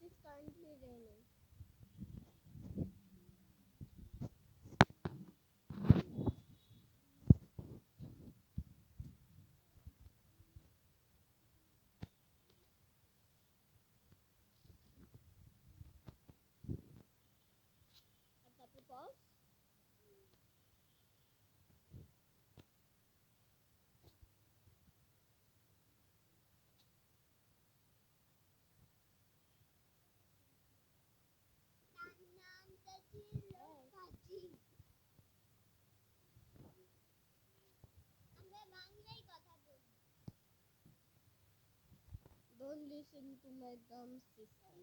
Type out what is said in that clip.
is currently raining. তারপর pause. Don't listen to my dumb sister.